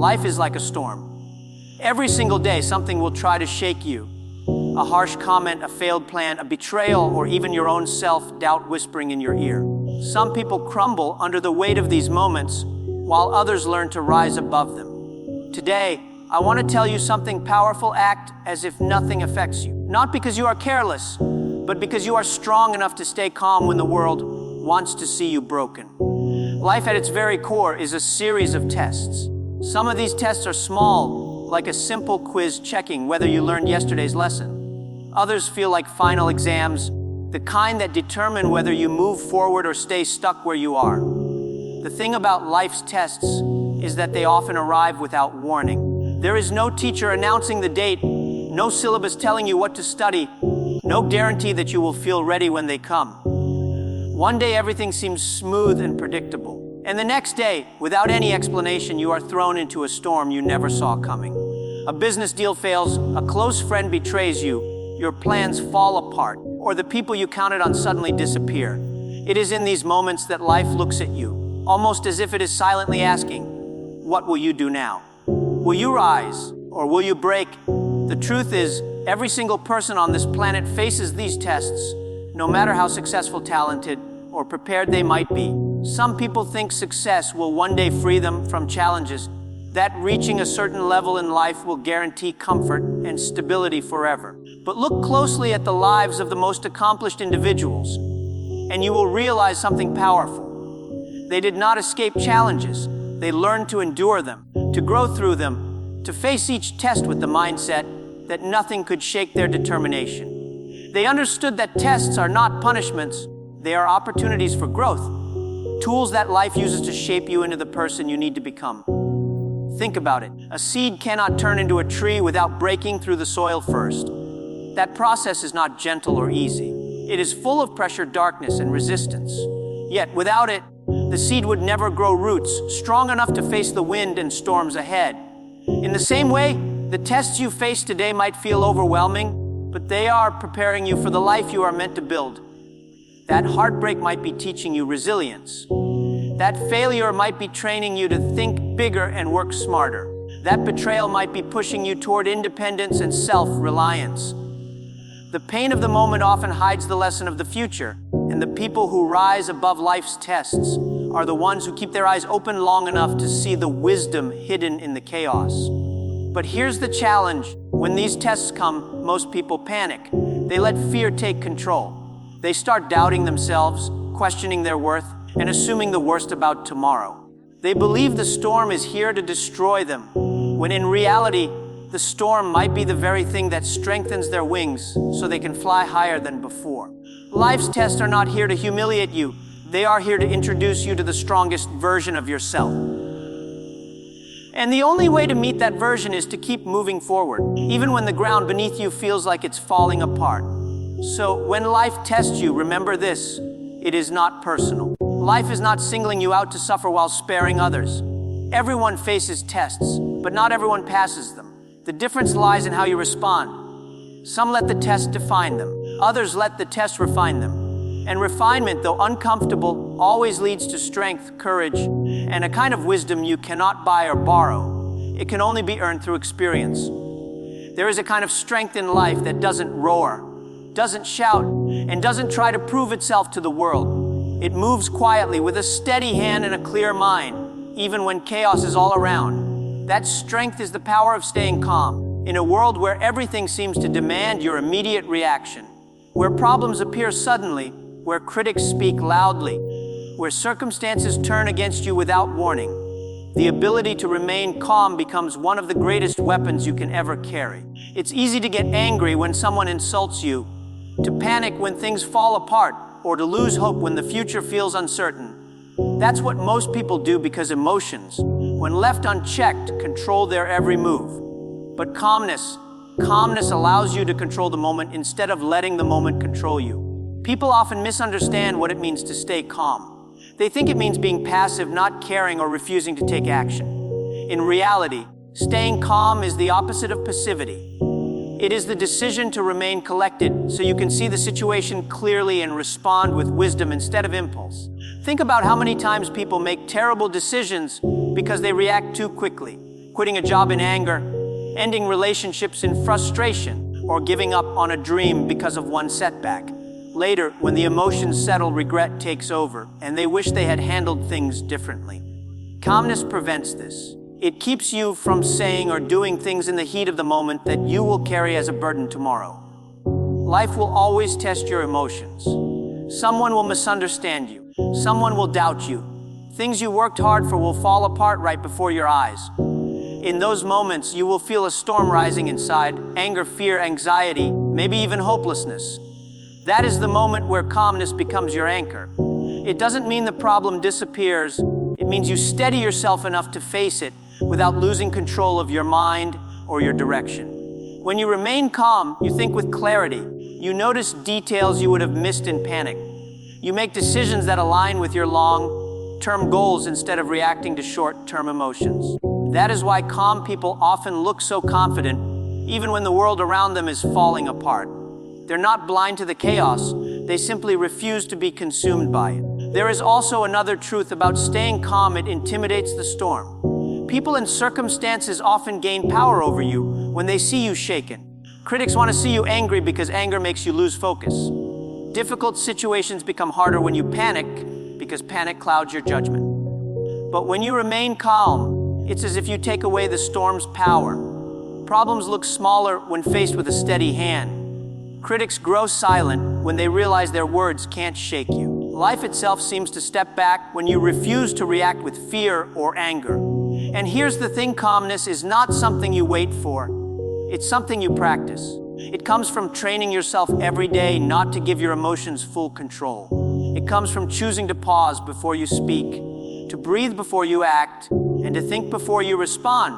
Life is like a storm. Every single day, something will try to shake you. A harsh comment, a failed plan, a betrayal, or even your own self-doubt whispering in your ear. Some people crumble under the weight of these moments, while others learn to rise above them. Today, I want to tell you something powerful. Act as if nothing affects you. Not because you are careless, but because you are strong enough to stay calm when the world wants to see you broken. Life at its very core is a series of tests. Some of these tests are small, like a simple quiz checking whether you learned yesterday's lesson. Others feel like final exams, the kind that determine whether you move forward or stay stuck where you are. The thing about life's tests is that they often arrive without warning. There is no teacher announcing the date, no syllabus telling you what to study, no guarantee that you will feel ready when they come. One day everything seems smooth and predictable, and the next day, without any explanation, you are thrown into a storm you never saw coming. A business deal fails, a close friend betrays you, your plans fall apart, or the people you counted on suddenly disappear. It is in these moments that life looks at you, almost as if it is silently asking, what will you do now? Will you rise, or will you break? The truth is, every single person on this planet faces these tests, no matter how successful, talented, or prepared they might be. Some people think success will one day free them from challenges, that reaching a certain level in life will guarantee comfort and stability forever. But look closely at the lives of the most accomplished individuals, and you will realize something powerful. They did not escape challenges. They learned to endure them, to grow through them, to face each test with the mindset that nothing could shake their determination. They understood that tests are not punishments, they are opportunities for growth, tools that life uses to shape you into the person you need to become. Think about it. A seed cannot turn into a tree without breaking through the soil first. That process is not gentle or easy. It is full of pressure, darkness, and resistance. Yet, without it, the seed would never grow roots strong enough to face the wind and storms ahead. In the same way, the tests you face today might feel overwhelming, but they are preparing you for the life you are meant to build. That heartbreak might be teaching you resilience. That failure might be training you to think bigger and work smarter. That betrayal might be pushing you toward independence and self-reliance. The pain of the moment often hides the lesson of the future, and the people who rise above life's tests are the ones who keep their eyes open long enough to see the wisdom hidden in the chaos. But here's the challenge. When these tests come, most people panic. They let fear take control. They start doubting themselves, questioning their worth, and assuming the worst about tomorrow. They believe the storm is here to destroy them, when in reality, the storm might be the very thing that strengthens their wings so they can fly higher than before. Life's tests are not here to humiliate you. They are here to introduce you to the strongest version of yourself. And the only way to meet that version is to keep moving forward, even when the ground beneath you feels like it's falling apart. So when life tests you, remember this: it is not personal. Life is not singling you out to suffer while sparing others. Everyone faces tests, but not everyone passes them. The difference lies in how you respond. Some let the test define them. Others let the test refine them. And refinement, though uncomfortable, always leads to strength, courage, and a kind of wisdom you cannot buy or borrow. It can only be earned through experience. There is a kind of strength in life that doesn't roar, doesn't shout, and doesn't try to prove itself to the world. It moves quietly with a steady hand and a clear mind, even when chaos is all around. That strength is the power of staying calm in a world where everything seems to demand your immediate reaction, where problems appear suddenly, where critics speak loudly, where circumstances turn against you without warning. The ability to remain calm becomes one of the greatest weapons you can ever carry. It's easy to get angry when someone insults you, to panic when things fall apart, or to lose hope when the future feels uncertain. That's what most people do because emotions, when left unchecked, control their every move. But calmness allows you to control the moment instead of letting the moment control you. People often misunderstand what it means to stay calm. They think it means being passive, not caring, or refusing to take action. In reality, staying calm is the opposite of passivity. It is the decision to remain collected so you can see the situation clearly and respond with wisdom instead of impulse. Think about how many times people make terrible decisions because they react too quickly, quitting a job in anger, ending relationships in frustration, or giving up on a dream because of one setback. Later, when the emotions settle, regret takes over, and they wish they had handled things differently. Calmness prevents this. It keeps you from saying or doing things in the heat of the moment that you will carry as a burden tomorrow. Life will always test your emotions. Someone will misunderstand you. Someone will doubt you. Things you worked hard for will fall apart right before your eyes. In those moments, you will feel a storm rising inside: anger, fear, anxiety, maybe even hopelessness. That is the moment where calmness becomes your anchor. It doesn't mean the problem disappears. It means you steady yourself enough to face it without losing control of your mind or your direction. When you remain calm, you think with clarity. You notice details you would have missed in panic. You make decisions that align with your long-term goals instead of reacting to short-term emotions. That is why calm people often look so confident, even when the world around them is falling apart. They're not blind to the chaos. They simply refuse to be consumed by it. There is also another truth about staying calm: it intimidates the storm. People and circumstances often gain power over you when they see you shaken. Critics want to see you angry because anger makes you lose focus. Difficult situations become harder when you panic because panic clouds your judgment. But when you remain calm, it's as if you take away the storm's power. Problems look smaller when faced with a steady hand. Critics grow silent when they realize their words can't shake you. Life itself seems to step back when you refuse to react with fear or anger. And here's the thing: calmness is not something you wait for. It's something you practice. It comes from training yourself every day not to give your emotions full control. It comes from choosing to pause before you speak, to breathe before you act, and to think before you respond.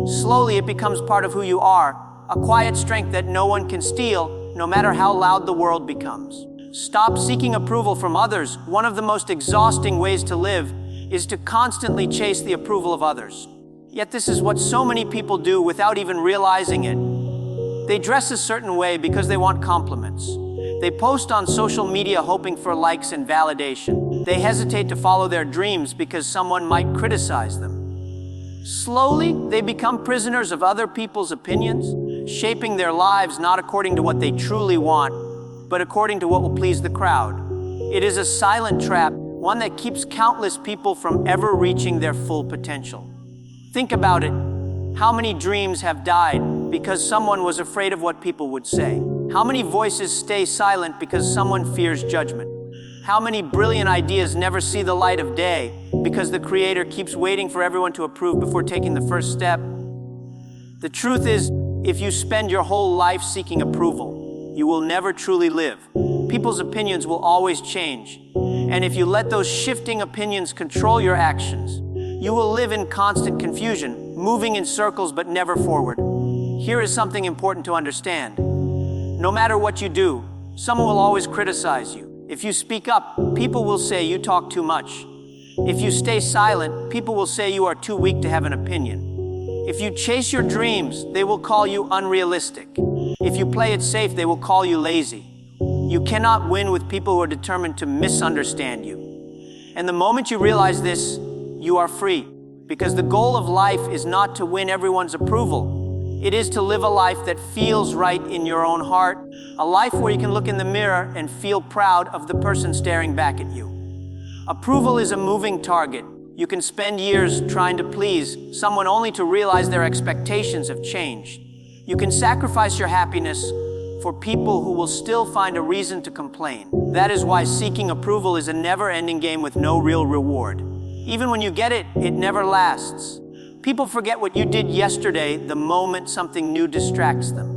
Slowly, it becomes part of who you are, a quiet strength that no one can steal, no matter how loud the world becomes. Stop seeking approval from others. One of the most exhausting ways to live is to constantly chase the approval of others. Yet this is what so many people do without even realizing it. They dress a certain way because they want compliments. They post on social media hoping for likes and validation. They hesitate to follow their dreams because someone might criticize them. Slowly, they become prisoners of other people's opinions, shaping their lives not according to what they truly want, but according to what will please the crowd. It is a silent trap, one that keeps countless people from ever reaching their full potential. Think about it. How many dreams have died because someone was afraid of what people would say? How many voices stay silent because someone fears judgment? How many brilliant ideas never see the light of day because the creator keeps waiting for everyone to approve before taking the first step? The truth is, if you spend your whole life seeking approval, you will never truly live. People's opinions will always change. And if you let those shifting opinions control your actions, you will live in constant confusion, moving in circles but never forward. Here is something important to understand. No matter what you do, someone will always criticize you. If you speak up, people will say you talk too much. If you stay silent, people will say you are too weak to have an opinion. If you chase your dreams, they will call you unrealistic. If you play it safe, they will call you lazy. You cannot win with people who are determined to misunderstand you. And the moment you realize this, you are free. Because the goal of life is not to win everyone's approval. It is to live a life that feels right in your own heart. A life where you can look in the mirror and feel proud of the person staring back at you. Approval is a moving target. You can spend years trying to please someone only to realize their expectations have changed. You can sacrifice your happiness for people who will still find a reason to complain. That is why seeking approval is a never-ending game with no real reward. Even when you get it, it never lasts. People forget what you did yesterday the moment something new distracts them.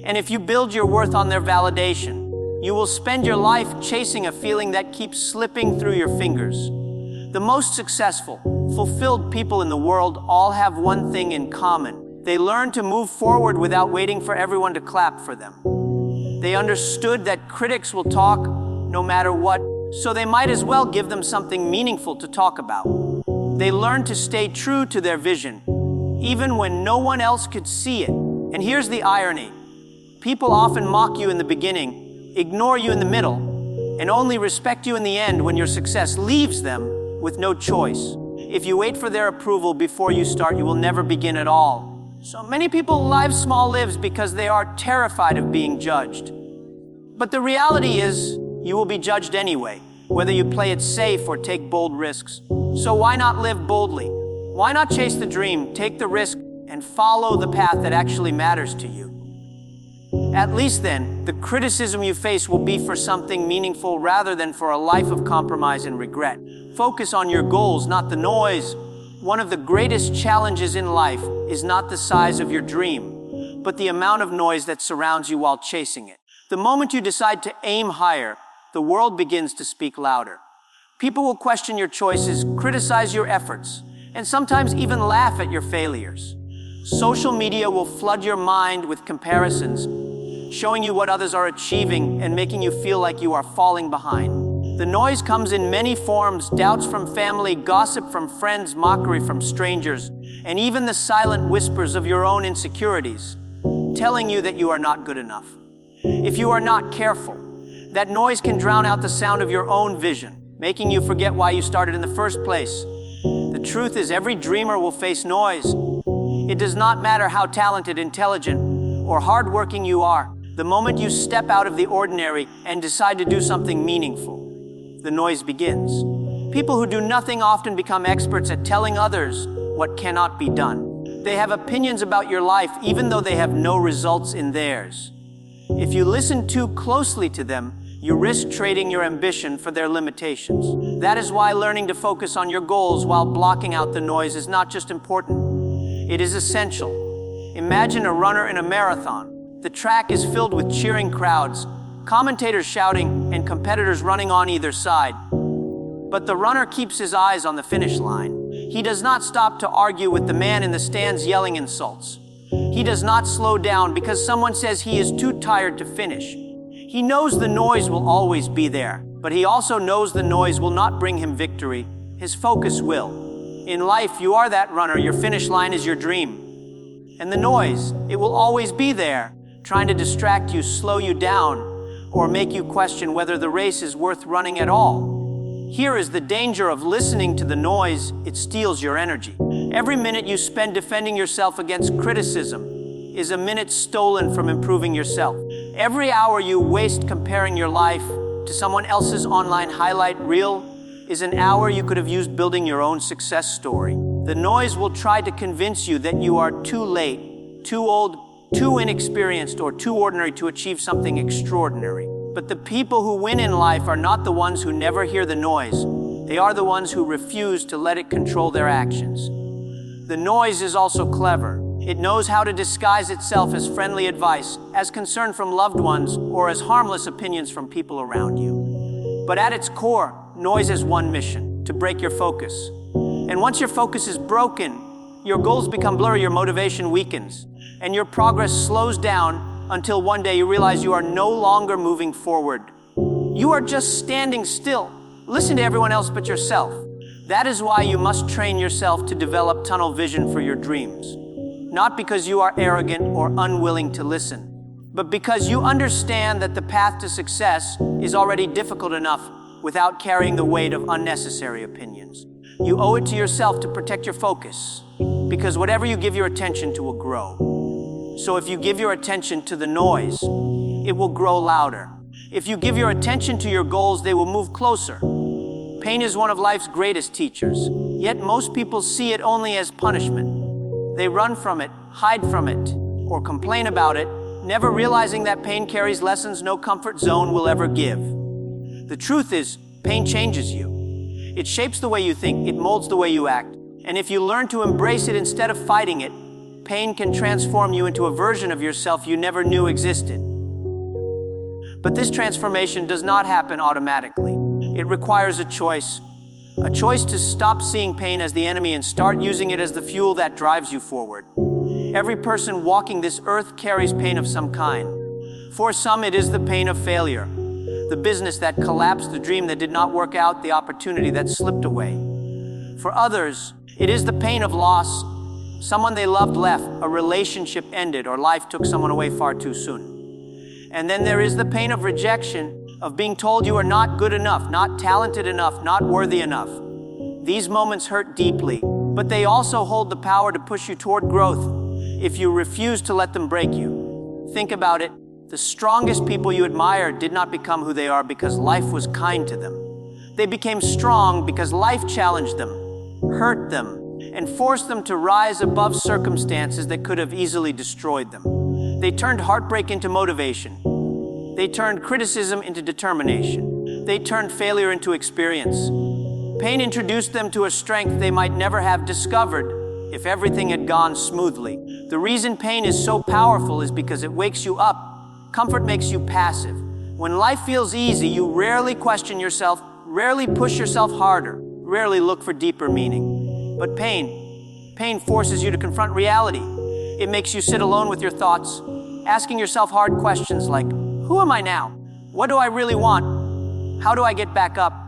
And if you build your worth on their validation, you will spend your life chasing a feeling that keeps slipping through your fingers. The most successful, fulfilled people in the world all have one thing in common. They learned to move forward without waiting for everyone to clap for them. They understood that critics will talk no matter what, so they might as well give them something meaningful to talk about. They learned to stay true to their vision, even when no one else could see it. And here's the irony. People often mock you in the beginning, ignore you in the middle, and only respect you in the end when your success leaves them with no choice. If you wait for their approval before you start, you will never begin at all. So many people live small lives because they are terrified of being judged. But the reality is, you will be judged anyway, whether you play it safe or take bold risks. So why not live boldly? Why not chase the dream, take the risk, and follow the path that actually matters to you? At least then, the criticism you face will be for something meaningful rather than for a life of compromise and regret. Focus on your goals, not the noise. One of the greatest challenges in life is not the size of your dream, but the amount of noise that surrounds you while chasing it. The moment you decide to aim higher, the world begins to speak louder. People will question your choices, criticize your efforts, and sometimes even laugh at your failures. Social media will flood your mind with comparisons, showing you what others are achieving and making you feel like you are falling behind. The noise comes in many forms: doubts from family, gossip from friends, mockery from strangers, and even the silent whispers of your own insecurities, telling you that you are not good enough. If you are not careful, that noise can drown out the sound of your own vision, making you forget why you started in the first place. The truth is, every dreamer will face noise. It does not matter how talented, intelligent, or hardworking you are. The moment you step out of the ordinary and decide to do something meaningful, the noise begins. People who do nothing often become experts at telling others what cannot be done. They have opinions about your life even though they have no results in theirs. If you listen too closely to them, you risk trading your ambition for their limitations. That is why learning to focus on your goals while blocking out the noise is not just important, it is essential. Imagine a runner in a marathon. The track is filled with cheering crowds, commentators shouting, and competitors running on either side. But the runner keeps his eyes on the finish line. He does not stop to argue with the man in the stands yelling insults. He does not slow down because someone says he is too tired to finish. He knows the noise will always be there, but he also knows the noise will not bring him victory. His focus will. In life, you are that runner. Your finish line is your dream. And the noise, it will always be there, trying to distract you, slow you down, or make you question whether the race is worth running at all. Here is the danger of listening to the noise: it steals your energy. Every minute you spend defending yourself against criticism is a minute stolen from improving yourself. Every hour you waste comparing your life to someone else's online highlight reel is an hour you could have used building your own success story. The noise will try to convince you that you are too late, too old, too inexperienced, or too ordinary to achieve something extraordinary. But the people who win in life are not the ones who never hear the noise. They are the ones who refuse to let it control their actions. The noise is also clever. It knows how to disguise itself as friendly advice, as concern from loved ones, or as harmless opinions from people around you. But at its core, noise has one mission: to break your focus. And once your focus is broken, your goals become blurry, your motivation weakens, and your progress slows down until one day you realize you are no longer moving forward. You are just standing still. Listen to everyone else but yourself. That is why you must train yourself to develop tunnel vision for your dreams. Not because you are arrogant or unwilling to listen, but because you understand that the path to success is already difficult enough without carrying the weight of unnecessary opinions. You owe it to yourself to protect your focus, because whatever you give your attention to will grow. So if you give your attention to the noise, it will grow louder. If you give your attention to your goals, they will move closer. Pain is one of life's greatest teachers, yet most people see it only as punishment. They run from it, hide from it, or complain about it, never realizing that pain carries lessons no comfort zone will ever give. The truth is, pain changes you. It shapes the way you think, it molds the way you act, and if you learn to embrace it instead of fighting it, pain can transform you into a version of yourself you never knew existed. But this transformation does not happen automatically. It requires a choice to stop seeing pain as the enemy and start using it as the fuel that drives you forward. Every person walking this earth carries pain of some kind. For some, it is the pain of failure, the business that collapsed, the dream that did not work out, the opportunity that slipped away. For others, it is the pain of loss. Someone they loved left, a relationship ended, or life took someone away far too soon. And then there is the pain of rejection, of being told you are not good enough, not talented enough, not worthy enough. These moments hurt deeply, but they also hold the power to push you toward growth if you refuse to let them break you. Think about it. The strongest people you admire did not become who they are because life was kind to them. They became strong because life challenged them, hurt them, and forced them to rise above circumstances that could have easily destroyed them. They turned heartbreak into motivation. They turned criticism into determination. They turned failure into experience. Pain introduced them to a strength they might never have discovered if everything had gone smoothly. The reason pain is so powerful is because it wakes you up. Comfort makes you passive. When life feels easy, you rarely question yourself, rarely push yourself harder, rarely look for deeper meaning. But pain forces you to confront reality. It makes you sit alone with your thoughts, asking yourself hard questions like, who am I now? What do I really want? How do I get back up?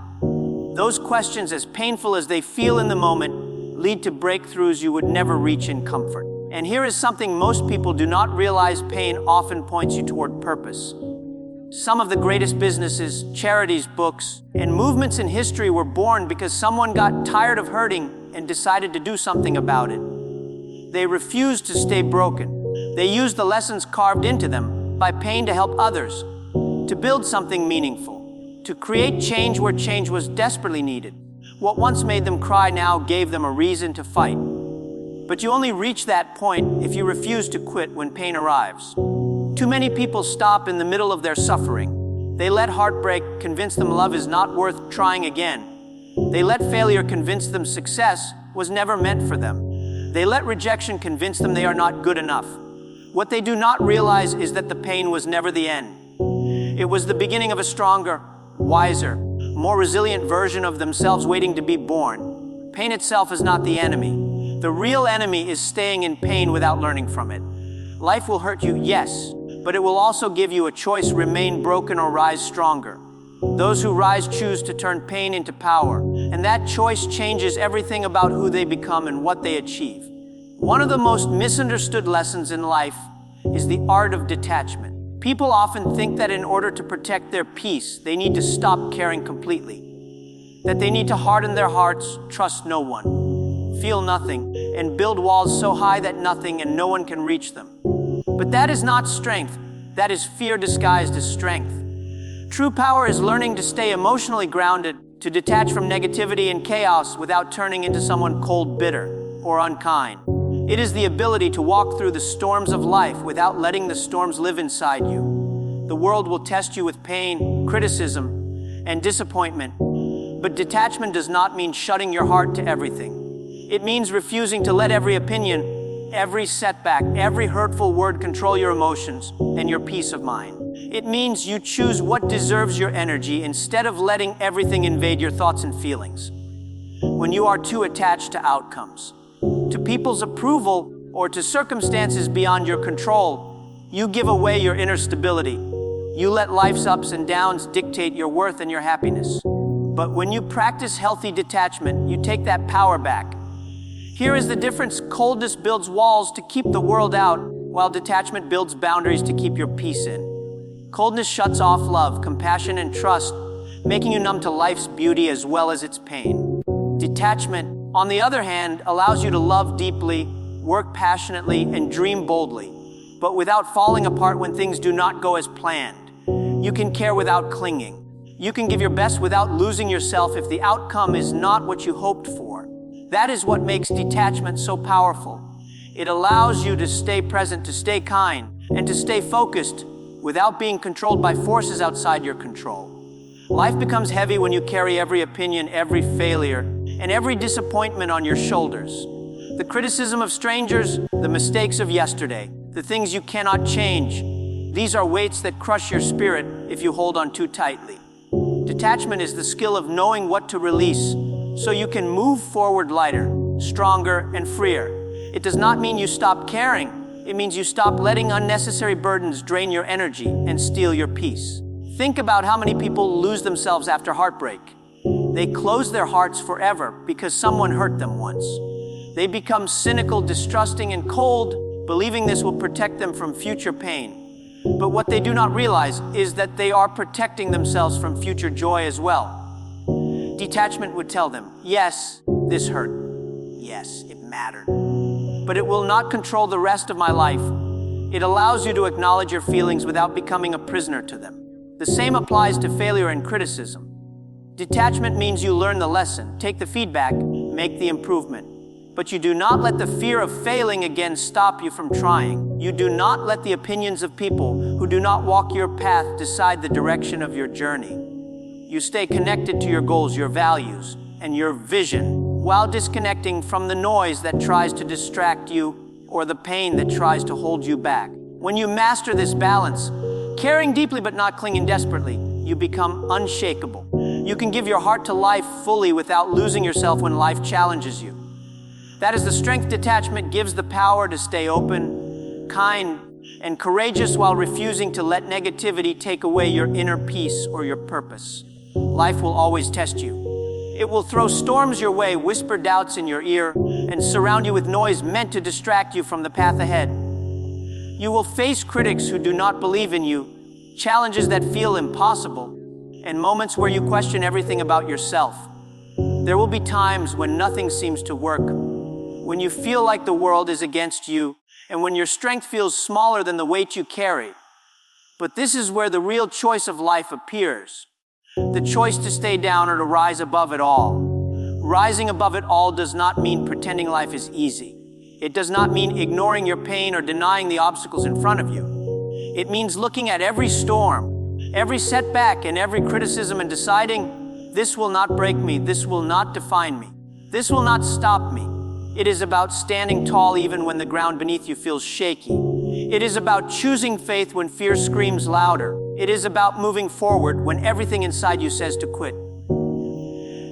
Those questions, as painful as they feel in the moment, lead to breakthroughs you would never reach in comfort. And here is something most people do not realize: pain often points you toward purpose. Some of the greatest businesses, charities, books, and movements in history were born because someone got tired of hurting and decided to do something about it. They refused to stay broken. They used the lessons carved into them by pain to help others, to build something meaningful, to create change where change was desperately needed. What once made them cry now gave them a reason to fight. But you only reach that point if you refuse to quit when pain arrives. Too many people stop in the middle of their suffering. They let heartbreak convince them love is not worth trying again. They let failure convince them success was never meant for them. They let rejection convince them they are not good enough. What they do not realize is that the pain was never the end. It was the beginning of a stronger, wiser, more resilient version of themselves waiting to be born. Pain itself is not the enemy. The real enemy is staying in pain without learning from it. Life will hurt you, yes, but it will also give you a choice: remain broken or rise stronger. Those who rise choose to turn pain into power, and that choice changes everything about who they become and what they achieve. One of the most misunderstood lessons in life is the art of detachment. People often think that in order to protect their peace, they need to stop caring completely, that they need to harden their hearts, trust no one, feel nothing, and build walls so high that nothing and no one can reach them. But that is not strength. That is fear disguised as strength. True power is learning to stay emotionally grounded, to detach from negativity and chaos without turning into someone cold, bitter, or unkind. It is the ability to walk through the storms of life without letting the storms live inside you. The world will test you with pain, criticism, and disappointment. But detachment does not mean shutting your heart to everything. It means refusing to let every opinion, every setback, every hurtful word control your emotions and your peace of mind. It means you choose what deserves your energy instead of letting everything invade your thoughts and feelings. When you are too attached to outcomes, to people's approval, or to circumstances beyond your control, you give away your inner stability. You let life's ups and downs dictate your worth and your happiness. But when you practice healthy detachment, you take that power back. Here is the difference: coldness builds walls to keep the world out, while detachment builds boundaries to keep your peace in. Coldness shuts off love, compassion, and trust, making you numb to life's beauty as well as its pain. Detachment, on the other hand, allows you to love deeply, work passionately, and dream boldly, but without falling apart when things do not go as planned. You can care without clinging. You can give your best without losing yourself if the outcome is not what you hoped for. That is what makes detachment so powerful. It allows you to stay present, to stay kind, and to stay focused without being controlled by forces outside your control. Life becomes heavy when you carry every opinion, every failure, and every disappointment on your shoulders. The criticism of strangers, the mistakes of yesterday, the things you cannot change, these are weights that crush your spirit if you hold on too tightly. Detachment is the skill of knowing what to release so you can move forward lighter, stronger, and freer. It does not mean you stop caring. It means you stop letting unnecessary burdens drain your energy and steal your peace. Think about how many people lose themselves after heartbreak. They close their hearts forever because someone hurt them once. They become cynical, distrusting, and cold, believing this will protect them from future pain. But what they do not realize is that they are protecting themselves from future joy as well. Detachment would tell them, yes, this hurt. Yes, it mattered. But it will not control the rest of my life. It allows you to acknowledge your feelings without becoming a prisoner to them. The same applies to failure and criticism. Detachment means you learn the lesson, take the feedback, make the improvement. But you do not let the fear of failing again stop you from trying. You do not let the opinions of people who do not walk your path decide the direction of your journey. You stay connected to your goals, your values, and your vision, while disconnecting from the noise that tries to distract you or the pain that tries to hold you back. When you master this balance, caring deeply but not clinging desperately, you become unshakable. You can give your heart to life fully without losing yourself when life challenges you. That is the strength detachment gives, the power to stay open, kind, and courageous while refusing to let negativity take away your inner peace or your purpose. Life will always test you. It will throw storms your way, whisper doubts in your ear, and surround you with noise meant to distract you from the path ahead. You will face critics who do not believe in you, challenges that feel impossible, and moments where you question everything about yourself. There will be times when nothing seems to work, when you feel like the world is against you, and when your strength feels smaller than the weight you carry. But this is where the real choice of life appears. The choice to stay down or to rise above it all. Rising above it all does not mean pretending life is easy. It does not mean ignoring your pain or denying the obstacles in front of you. It means looking at every storm, every setback, and every criticism and deciding, this will not break me, this will not define me, this will not stop me. It is about standing tall even when the ground beneath you feels shaky. It is about choosing faith when fear screams louder. It is about moving forward when everything inside you says to quit.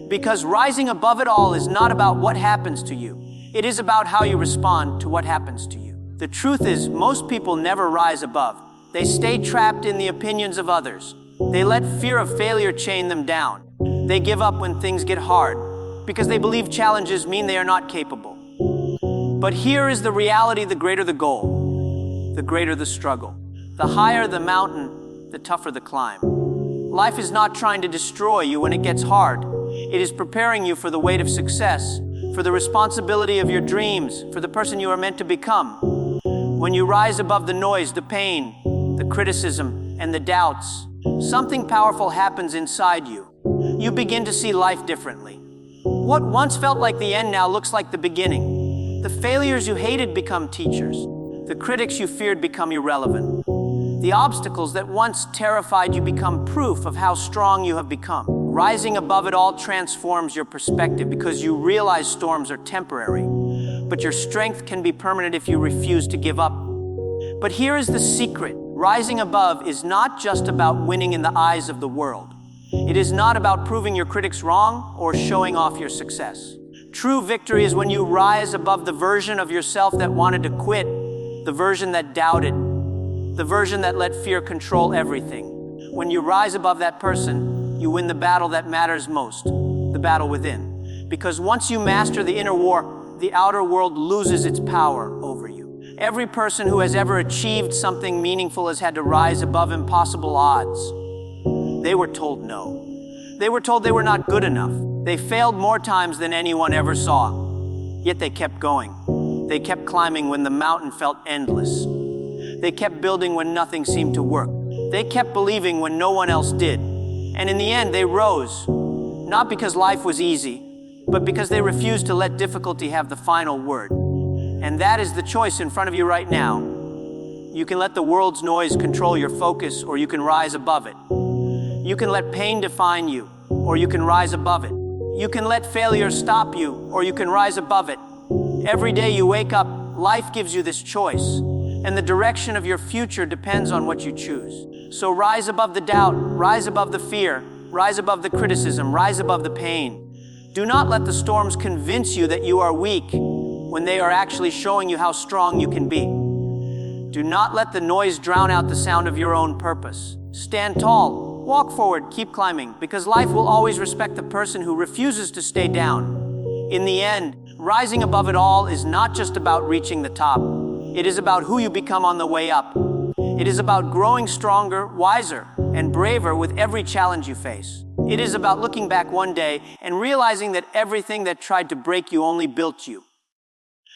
Because rising above it all is not about what happens to you. It is about how you respond to what happens to you. The truth is, most people never rise above. They stay trapped in the opinions of others. They let fear of failure chain them down. They give up when things get hard because they believe challenges mean they are not capable. But here is the reality: the greater the goal, the greater the struggle. The higher the mountain, the tougher the climb. Life is not trying to destroy you when it gets hard. It is preparing you for the weight of success, for the responsibility of your dreams, for the person you are meant to become. When you rise above the noise, the pain, the criticism, and the doubts, something powerful happens inside you. You begin to see life differently. What once felt like the end now looks like the beginning. The failures you hated become teachers. The critics you feared become irrelevant. The obstacles that once terrified you become proof of how strong you have become. Rising above it all transforms your perspective because you realize storms are temporary, but your strength can be permanent if you refuse to give up. But here is the secret. Rising above is not just about winning in the eyes of the world. It is not about proving your critics wrong or showing off your success. True victory is when you rise above the version of yourself that wanted to quit, the version that doubted, the version that let fear control everything. When you rise above that person, you win the battle that matters most, the battle within. Because once you master the inner war, the outer world loses its power over you. Every person who has ever achieved something meaningful has had to rise above impossible odds. They were told no. They were told they were not good enough. They failed more times than anyone ever saw. Yet they kept going. They kept climbing when the mountain felt endless. They kept building when nothing seemed to work. They kept believing when no one else did. And in the end, they rose, not because life was easy, but because they refused to let difficulty have the final word. And that is the choice in front of you right now. You can let the world's noise control your focus, or you can rise above it. You can let pain define you, or you can rise above it. You can let failure stop you, or you can rise above it. Every day you wake up, life gives you this choice, and the direction of your future depends on what you choose. So rise above the doubt, rise above the fear, rise above the criticism, rise above the pain. Do not let the storms convince you that you are weak when they are actually showing you how strong you can be. Do not let the noise drown out the sound of your own purpose. Stand tall, walk forward, keep climbing, because life will always respect the person who refuses to stay down. In the end, rising above it all is not just about reaching the top. It is about who you become on the way up. It is about growing stronger, wiser, and braver with every challenge you face. It is about looking back one day and realizing that everything that tried to break you only built you.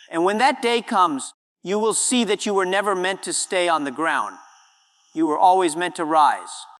And when that day comes, you will see that you were never meant to stay on the ground. You were always meant to rise.